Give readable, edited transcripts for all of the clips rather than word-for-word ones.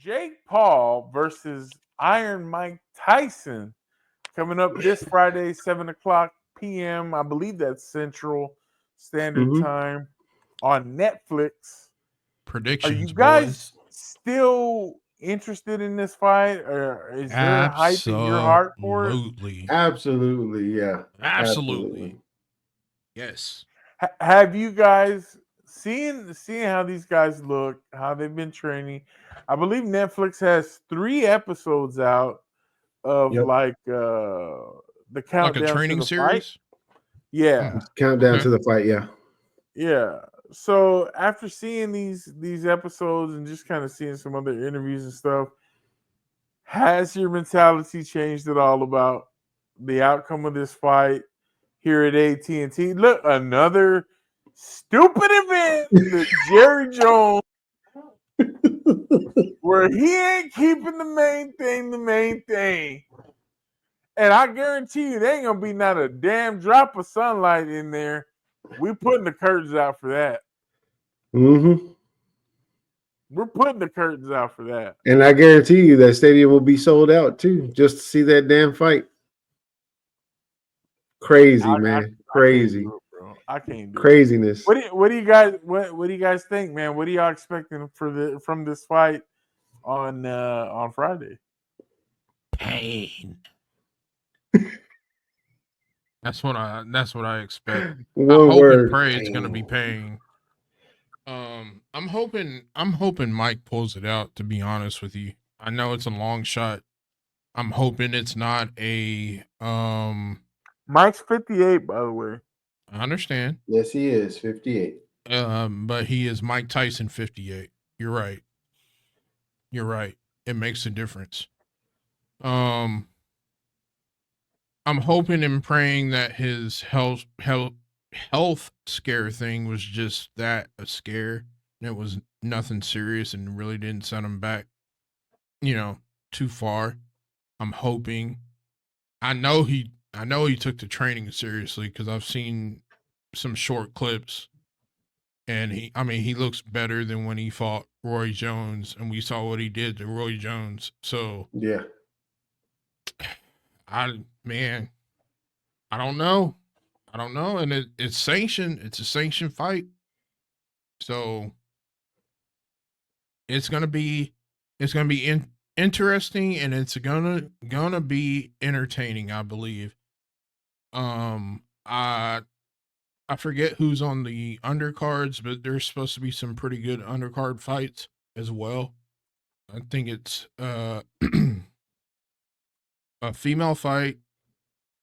Jake Paul versus Iron Mike Tyson coming up this Friday, 7 o'clock p.m. I believe that's Central Standard Mm-hmm. Time on Netflix. Are you Predictions, guys boys. still interested in this fight, or is there hype in your heart for it? Absolutely. Absolutely, yeah. Absolutely. Absolutely. Yes. Have you guys seen how these guys look, how they've been training? I believe Netflix has 3 episodes out of Yep. the Like a countdown to training the fight. series? Yeah, Hmm. Countdown Okay. to the fight, yeah. yeah. So after seeing these episodes and just kind of seeing some other interviews and stuff, has your mentality changed at all about the outcome of this fight here at AT&T? Look, another stupid event that Jerry Jones, where he ain't keeping the main thing. And I guarantee you, there ain't gonna be not a damn drop of sunlight in there. We putting the curtains out for that. Mm-hmm. We're putting the curtains out for that. And I guarantee you that stadium will be sold out too, just to see that damn fight. Crazy, man. I can't Crazy. do it, bro. I can't do it. Craziness. What do you guys think, man? What are y'all expecting from this fight on Friday? Pain. That's what I expect. I One hope and word. pray it's gonna be Pain. pain. I'm hoping Mike pulls it out, to be honest with you. I know it's a long shot. I'm hoping it's not a Mike's 58, by the way. I understand. Yes, he is. 58. But he is Mike Tyson 58. You're right. You're right. It makes a difference. Um I'm hoping and praying that his health scare thing was just that, a scare. And it was nothing serious and really didn't send him back, you know, too far. I'm hoping. I know he took the training seriously because I've seen some short clips, and he looks better than when he fought Roy Jones, and we saw what he did to Roy Jones. So Yeah. man, I don't know. I don't know. And it's sanctioned. It's a sanctioned fight. So it's gonna be interesting, and it's gonna be entertaining, I believe. I forget who's on the undercards, but there's supposed to be some pretty good undercard fights as well. I think it's a female fight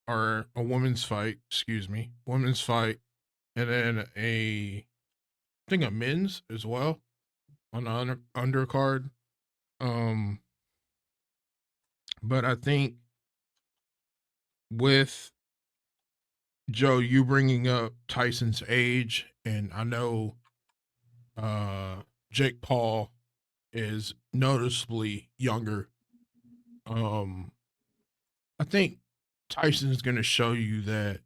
or a woman's fight, excuse me, women's fight, and then I think a men's as well on the undercard. Um, but I think with Joe, you bringing up Tyson's age, and I know Jake Paul is noticeably younger. Um, I think Tyson's going to show you that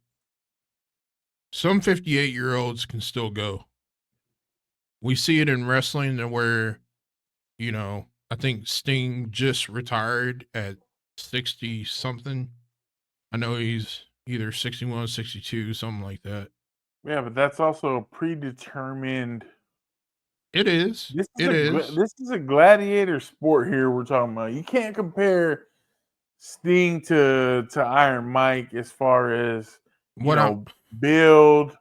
some 58-year-olds can still go. We see it in wrestling where, I think Sting just retired at 60 something. I know he's either 61, 62, something like that. Yeah, but that's also a predetermined. It is. It is. This is a gladiator sport here we're talking about. You can't compare Sting to Iron Mike as far as What I'm build,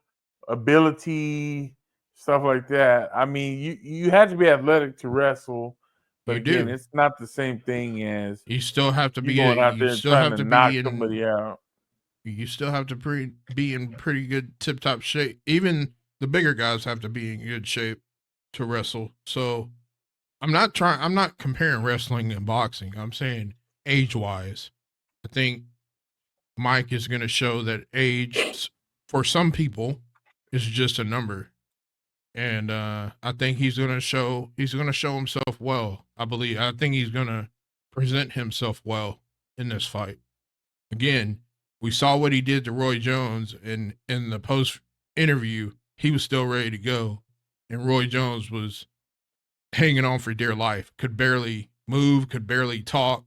ability, stuff like that. I mean, you had to be athletic to wrestle, but you again, do. it's not the same thing as You still have to you be a, going out you there and still trying have to to knock be in somebody out. you still have to be in pretty good tip top shape. Even the bigger guys have to be in good shape to wrestle. So I'm not comparing wrestling and boxing. I'm saying age wise. I think Mike is gonna show that age for some people is just a number. And I think he's gonna show himself well. I think he's gonna present himself well in this fight. Again, we saw what he did to Roy Jones, and in the post interview, he was still ready to go, and Roy Jones was hanging on for dear life, could barely move, could barely talk.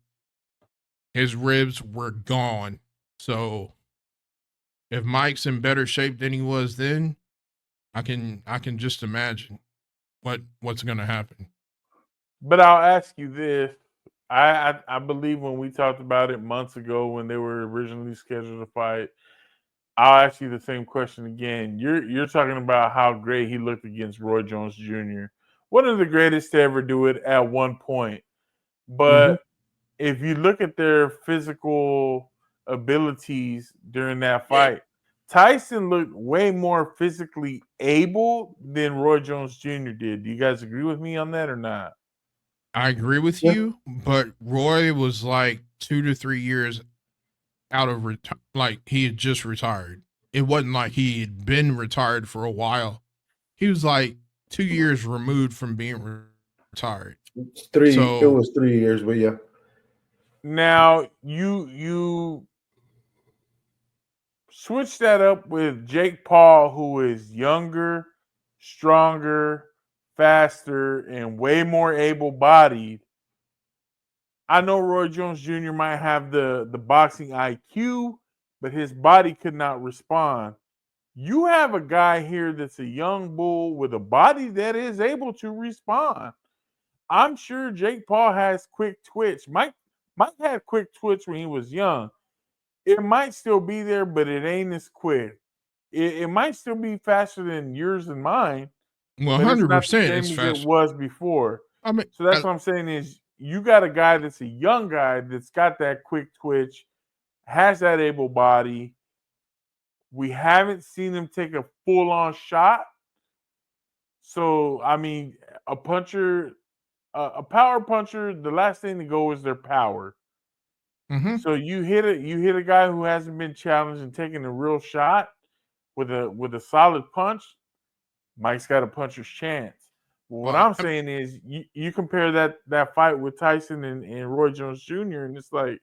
His ribs were gone. So if Mike's in better shape than he was then, I can just imagine what's gonna happen. But I'll ask you this. I believe when we talked about it months ago when they were originally scheduled to fight, I'll ask you the same question again. You're talking about how great he looked against Roy Jones Jr., one of the greatest to ever do it at one point. Mhm. But if you look at their physical abilities during that fight, Tyson looked way more physically able than Roy Jones Jr. did. Do you guys agree with me on that or not? I agree with Yeah. you, but Roy was like 2 to 3 years out of like he had just retired. It wasn't like he had been retired for a while. He was like 2 years removed from being retired. It's 3. It So was 3 years, but yeah. Now you switch that up with Jake Paul, who is younger, stronger, faster, and way more able-bodied. I know Roy Jones Jr. might have the boxing IQ, but his body could not respond. You have a guy here that's a young bull with a body that is able to respond. I'm sure Jake Paul has quick twitch. Mike had quick twitch when he was young. It might still be there, but it ain't as quick. It might still be faster than yours and mine, but it's not the 100% it's same as it faster. was before. I mean, So that's what I'm saying is you got a guy that's a young guy that's got that quick twitch, has that able body. We haven't seen him take a full on shot. So I mean, a puncher, a power puncher, the last thing to go is their power. mm-hmm. So you hit a guy who hasn't been challenged and taking a real shot with a solid punch. Mike's got a puncher's chance. Well, what Well, I'm saying is you compare that fight with Tyson and Roy Jones Jr. and it's like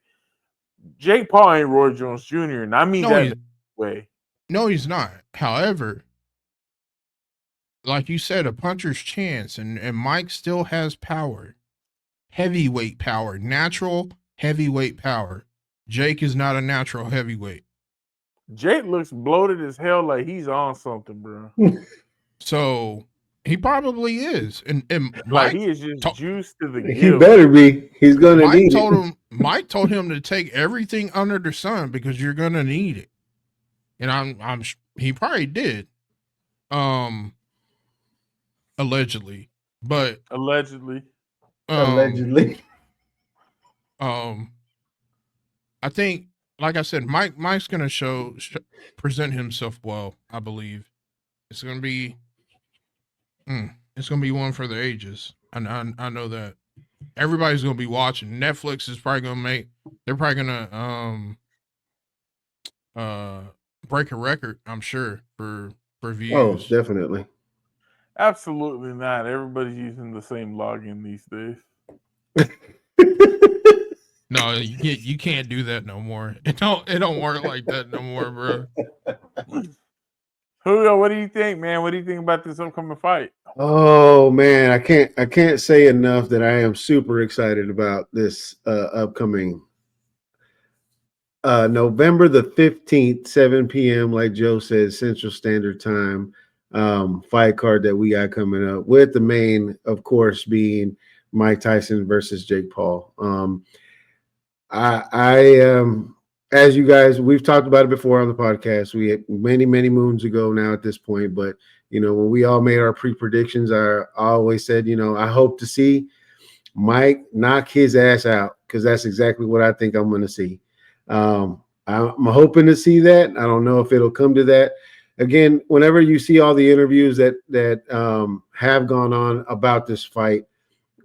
Jake Paul ain't Roy Jones Jr. and I mean no, that in he's a way. no, he's not. However, like you said, a puncher's chance, and Mike still has power, heavyweight power, natural heavyweight power. Jake is not a natural heavyweight. Jake looks bloated as hell, like he's on something, bro. So he probably is. And Like he is just juiced to the He gill. better be. He's gonna need it. Mike told him to take everything under the sun because you're gonna need it. And he probably did. Um Allegedly. But Allegedly. um Allegedly. um I think, like I said, Mike's gonna present himself well. I believe it's gonna be it's gonna be one for the ages. I know that everybody's gonna be watching. Netflix is probably gonna they're probably gonna uh break a record. I'm sure for Oh, views. definitely. Absolutely not. Everybody's using the same login these days. No, you can't do that no more. It don't work like that no more, bro. Julio, what do you think, man? What do you think about this upcoming fight? Oh man, I can't say enough that I am super excited about this upcoming November the 15th, 7 p.m. Like Joe says, Central Standard Time fight card that we got coming up, with the main, of course, being Mike Tyson versus Jake Paul. I as you guys, we've talked about it before on the podcast. We had many moons ago now at this point, but when we all made our pre-predictions, I always said, I hope to see Mike knock his ass out, because that's exactly what I think I'm going to see. I'm hoping to see that. I don't know if it'll come to that. Again, whenever you see all the interviews that have gone on about this fight,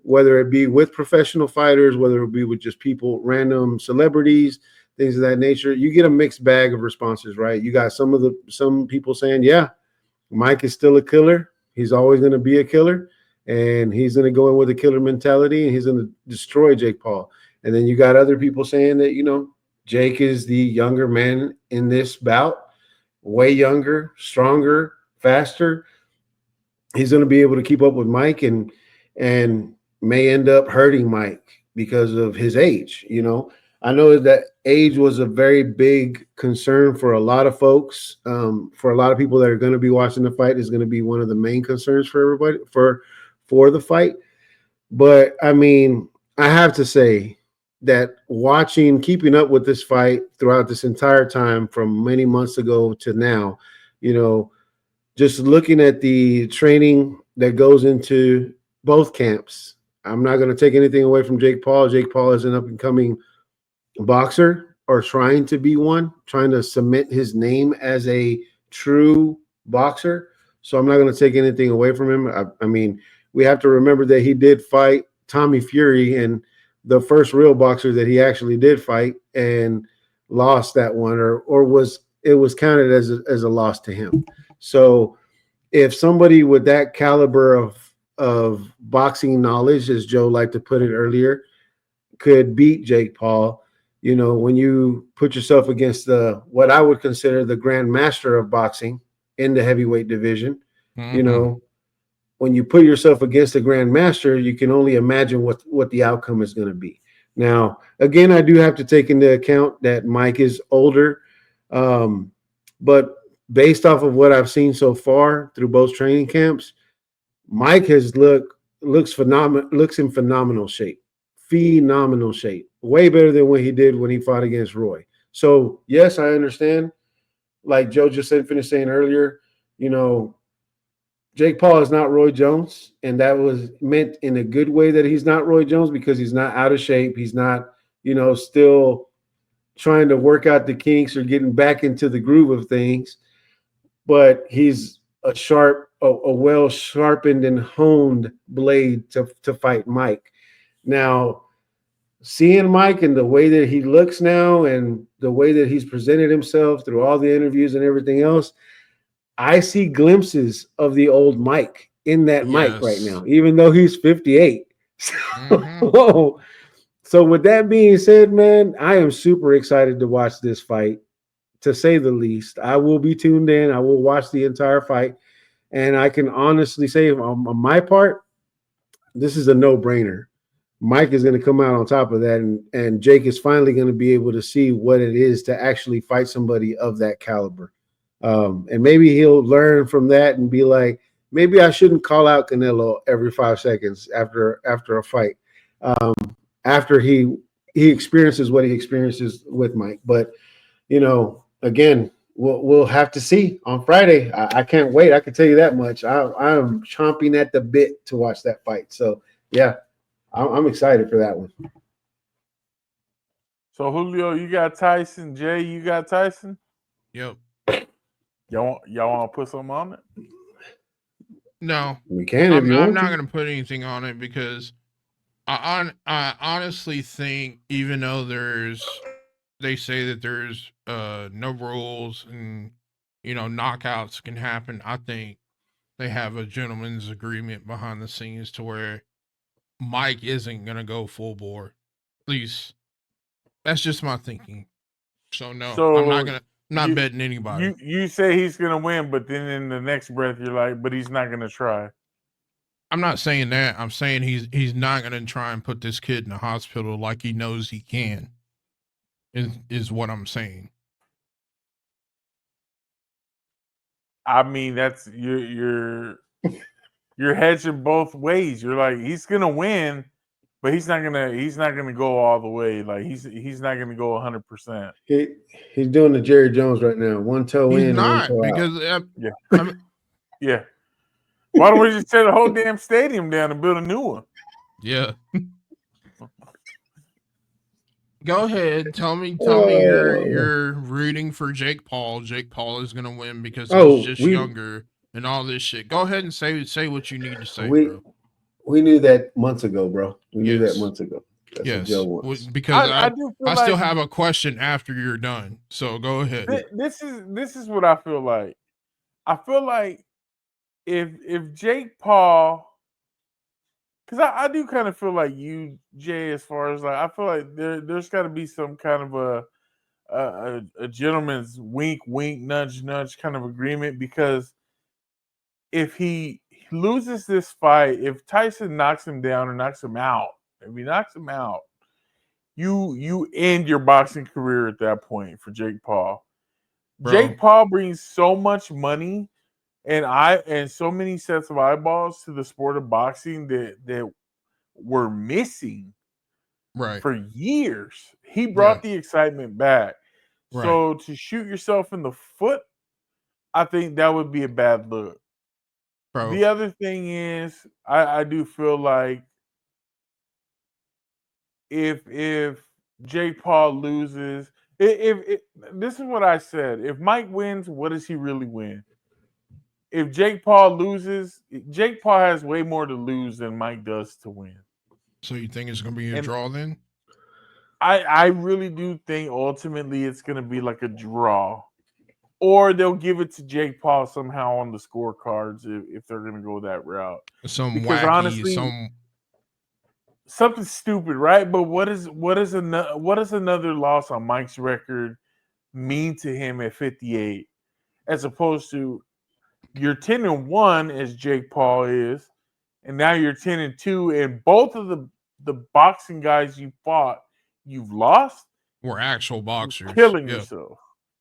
whether it be with professional fighters, whether it be with just people, random celebrities, things of that nature, you get a mixed bag of responses, right? You got some people saying, yeah, Mike is still a killer. He's always going to be a killer, and he's going to go in with a killer mentality, and he's going to destroy Jake Paul. And then you got other people saying that, Jake is the younger man in this bout, way younger, stronger, faster. He's going to be able to keep up with Mike, and may end up hurting Mike because of his age. I know that age was a very big concern for a lot of folks. For a lot of people that are going to be watching the fight, is going to be one of the main concerns for everybody for the fight. But I mean, I have to say that keeping up with this fight throughout this entire time from many months ago to now, you know, just looking at the training that goes into both camps. I'm not going to take anything away from Jake Paul. Jake Paul is an up and coming boxer, or trying to be one, trying to cement his name as a true boxer. So I'm not going to take anything away from him. I mean, we have to remember that he did fight Tommy Fury, and the first real boxer that he actually did fight, and lost that one, or was counted as a loss to him. So if somebody with that caliber of boxing knowledge, as Joe liked to put it earlier, could beat Jake Paul, when you put yourself against what I would consider the grand master of boxing in the heavyweight division, when you put yourself against the grand master, you can only imagine what the outcome is going to be. Now, again, I do have to take into account that Mike is older, but based off of what I've seen so far through both training camps, Mike looks in phenomenal shape. Phenomenal shape. Way better than what he did when he fought against Roy. So, yes, I understand. Like Joe just finished saying earlier, Jake Paul is not Roy Jones, and that was meant in a good way that he's not Roy Jones, because he's not out of shape. He's not, still trying to work out the kinks or getting back into the groove of things. But he's a well sharpened and honed blade to fight Mike. Now, seeing Mike and the way that he looks now and the way that he's presented himself through all the interviews and everything else, I see glimpses of the old Mike in that Mike right now, even though he's 58. So with that being said, man, I am super excited to watch this fight, to say the least. I will be tuned in. I will watch the entire fight. And I can honestly say, on my part, this is a no-brainer. Mike is going to come out on top of that, and Jake is finally going to be able to see what it is to actually fight somebody of that caliber. And maybe he'll learn from that and be like, maybe I shouldn't call out Canelo every 5 seconds after a fight, after he experiences what he experiences with Mike. But again, we'll have to see on Friday. I can't wait. I can tell you that much. I'm chomping at the bit to watch that fight. So yeah, I'm excited for that one. So Julio, you got Tyson. Jay, you got Tyson. Yep. Y'all want to put something on it? No, we can. I'm not going to put anything on it, because I honestly think, even though they say that there's no rules and knockouts can happen, I think they have a gentleman's agreement behind the scenes to where Mike isn't going to go full bore. At least that's just my thinking. So no, I'm not betting anybody. You say he's gonna win, but then in the next breath you're like, but he's not gonna try. I'm not saying that. I'm saying he's not gonna try and put this kid in the hospital like he knows he can. Is what I'm saying. I mean, that's you're hedging both ways. You're like, he's gonna win, but he's not gonna go all the way. Like he's not gonna go 100%. He's doing the Jerry Jones right now. One toe He's in, not, one toe because out. Yeah. Yeah. Why don't we just tear the whole damn stadium down and build a new one? Yeah. Go ahead. Tell me you're rooting for Jake Paul. Jake Paul is gonna win because he's just younger and all this shit. Go ahead and say what you need to say, bro. We knew that months ago, bro. We knew that months ago. That's what Joe wants. Because I still have a question after you're done. So go ahead. This is what I feel like. I feel like if Jake Paul, because I do kind of feel like you, Jay, as far as like, I feel like there's got to be some kind of a gentleman's wink, wink, nudge, nudge kind of agreement, because if he loses this fight, if Tyson knocks him down or knocks him out, if he knocks him out, you end your boxing career at that point for Jake Paul. Bro. Jake Paul brings so much money and so many sets of eyeballs to the sport of boxing that were missing Right. for years. He brought the excitement back. Right. So to shoot yourself in the foot, I think that would be a bad look. Bro. The other thing is, I do feel like if Jake Paul loses, if this is what I said, if Mike wins, what does he really win? If Jake Paul loses, Jake Paul has way more to lose than Mike does to win. So you think it's going to be a draw then? I really do think ultimately it's going to be like a draw. Or they'll give it to Jake Paul somehow on the scorecards if they're going to go that route. Because honestly, something stupid, right? But what does another loss on Mike's record mean to him at 58, as opposed to you're 10-1 as Jake Paul is, and now you're 10-2, and both of the boxing guys you fought, you've lost. Were actual boxers. You're killing yourself.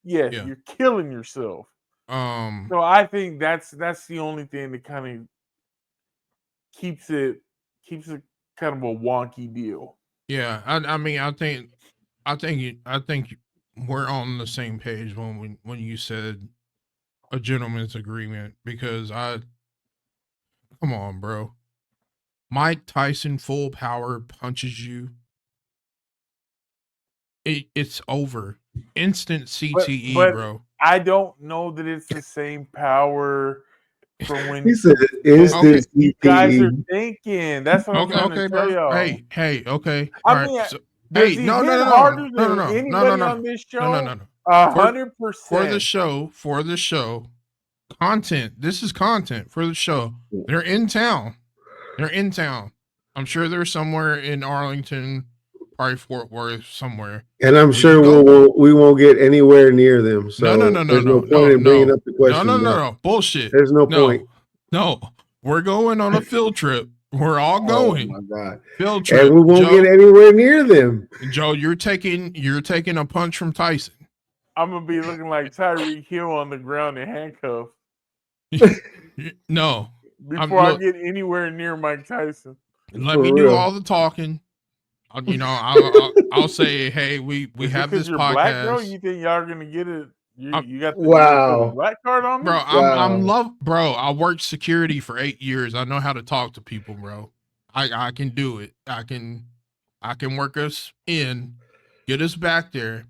Yes, you're killing yourself. So I think that's the only thing that kind of keeps it kind of a wonky deal. Yeah, I mean, I think we're on the same page when you said a gentleman's agreement, because come on, bro. Mike Tyson full power punches you. It's over. Instant CTE, bro. I don't know that it's the same power from when he said instant you guys are thinking. That's what I'm trying to tell y'all. Hey, okay. I mean, does he hit harder than anybody on this show? No. 100%. For the show, content. This is content for the show. They're in town. I'm sure they're somewhere in Arlington, probably Fort Worth, somewhere. And I'm sure we won't get anywhere near them. So no. There's no point in bringing up the question. No. Bullshit. There's no point. No. We're going on a field trip. We're all going. Oh my God. Field trip. And we won't get anywhere near them. Joe, you're taking a punch from Tyson. I'm gonna be looking like Tyreek Hill on the ground in handcuffs. No. Before I get anywhere near Mike Tyson. Let me do all the talking. You know, I'll say, hey, we have this podcast. Black, bro? You think y'all are gonna get it? You got the black card on me, bro. I worked security for 8 years. I know how to talk to people, bro. I can do it. I can work us in, get us back there.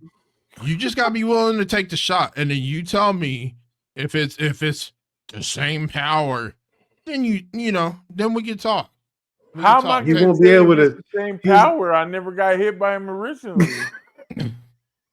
You just gotta be willing to take the shot, and then you tell me if it's the same power. Then then we can talk. How am I going to be able to the same power? I never got hit by him originally.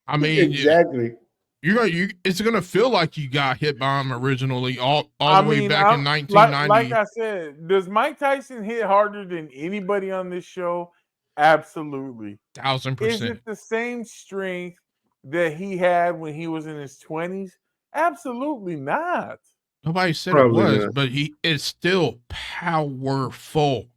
I mean, exactly. It's gonna feel like you got hit by him originally, all the way back in 1990. Like I said, does Mike Tyson hit harder than anybody on this show? Absolutely, 1000%. Is it the same strength that he had when he was in his 20s? Absolutely not. Nobody said Probably it was, not. But he is still powerful.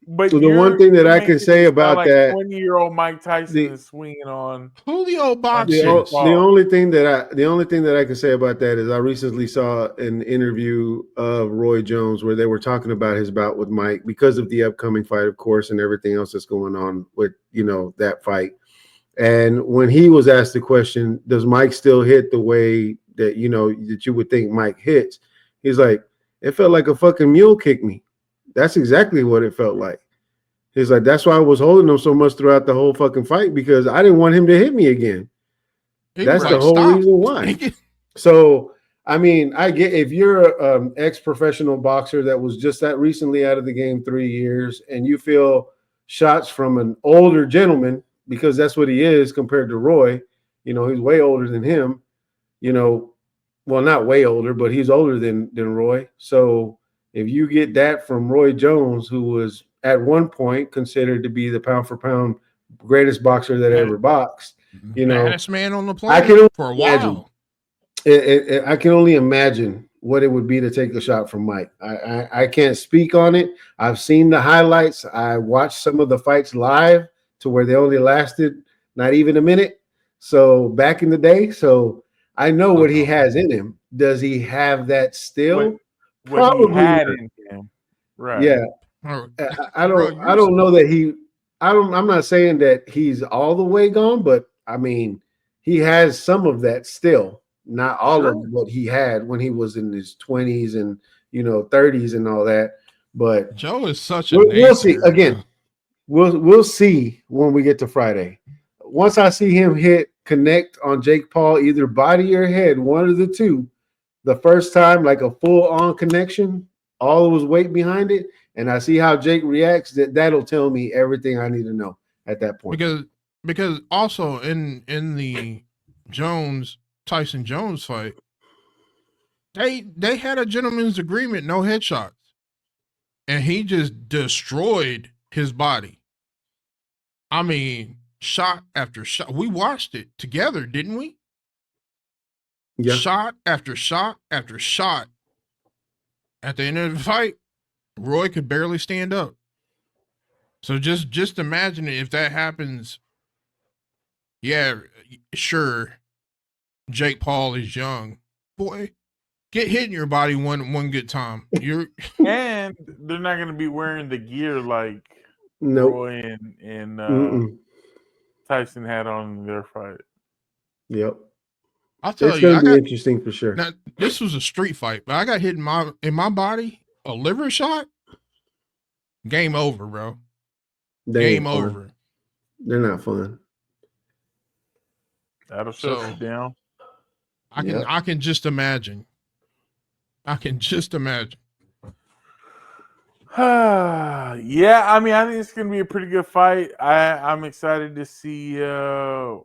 But so the one thing that I can say about like that, 20-year-old Mike Tyson is swinging on Julio boxers. The only thing that I can say about that is I recently saw an interview of Roy Jones where they were talking about his bout with Mike because of the upcoming fight, of course, and everything else that's going on with that fight. And when he was asked the question, does Mike still hit the way that that you would think Mike hits? He's like, it felt like a fucking mule kicked me. That's exactly what it felt like. He's like, that's why I was holding him so much throughout the whole fucking fight, because I didn't want him to hit me again. That's the whole reason why. So, I mean, I get if you're an ex-professional boxer that was just that recently out of the game 3 years, and you feel shots from an older gentleman, because that's what he is compared to Roy. He's way older than him. Well, not way older, but he's older than Roy. So if you get that from Roy Jones, who was at one point considered to be the pound for pound greatest boxer that ever boxed, baddest man on the planet for a while. I can only imagine what it would be to take a shot from Mike. I can't speak on it. I've seen the highlights. I watched some of the fights live to where they only lasted not even a minute. So back in the day, so I know what he has in him. Does he have that still? What he Probably had not. in him, right? Yeah, Bro, I bro, don't. I don't know that he. I don't. I'm not saying that he's all the way gone, but I mean, he has some of that still. Not all of Sure. what he had when he was in his 20s and 30s and all that. But Joe is such a we'll see. naysayer, Again, bro. we'll see when we get to Friday. Once I see him hit connect on Jake Paul, either body or head, one of the two, the first time, like a full on connection, all was weight behind it, and I see how Jake reacts, that'll tell me everything I need to know at that point. Because also in the Tyson Jones fight, they had a gentleman's agreement, no headshots, and he just destroyed his body. I mean, shot after shot. We watched it together, didn't we? Yeah. Shot after shot after shot. At the end of the fight, Roy could barely stand up. So just imagine if that happens. Yeah, sure. Jake Paul is young. Boy, get hit in your body one good time. You're And they're not going to be wearing the gear like Nope. Roy and Mm-mm. Tyson had on in their fight. Yep. I'll tell It's you, going I to be got interesting for sure. now this was a street fight, but I got hit in my body, a liver shot. Game over, bro. They Game ain't fun. over. They're not fun. That'll shut So you down. I can just imagine. I can just imagine. Yeah, I mean, I think it's going to be a pretty good fight. I'm excited to see the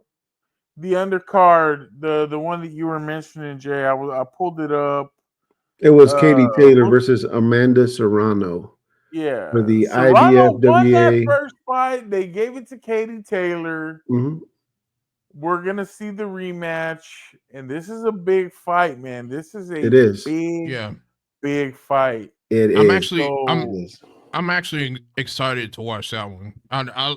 undercard, the one that you were mentioning, Jay. I pulled it up. It was Katie Taylor Look, versus Amanda Serrano yeah, for the Serrano won that IBFWA. first fight. They gave it to Katie Taylor. Mm-hmm. We're gonna see the rematch, and this is a big fight, man. This is a It is. Yeah. big fight. It I'm is. actually So It is. I'm actually excited to watch that one. I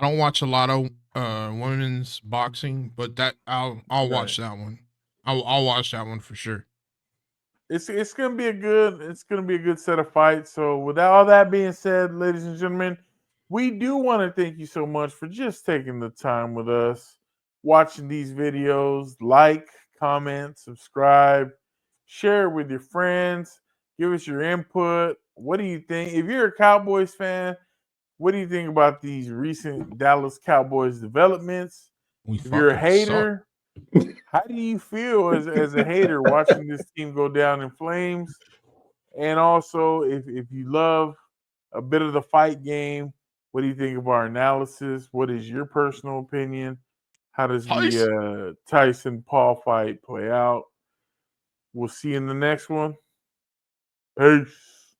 don't watch a lot of women's boxing, but that I'll watch that one. I'll watch that one for sure. it's gonna be a good set of fights. So with all that being said, ladies and gentlemen, we do want to thank you so much for just taking the time with us, watching these videos. Like, comment, subscribe, share it with your friends, give us your input. What do you think? If you're a Cowboys fan, what do you think about these recent Dallas Cowboys developments? We If you're a fucking suck. hater, how do you feel as a hater watching this team go down in flames? And also, if you love a bit of the fight game, what do you think of our analysis? What is your personal opinion? How does the Tyson Paul fight play out? We'll see you in the next one. Peace.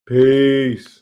Peace.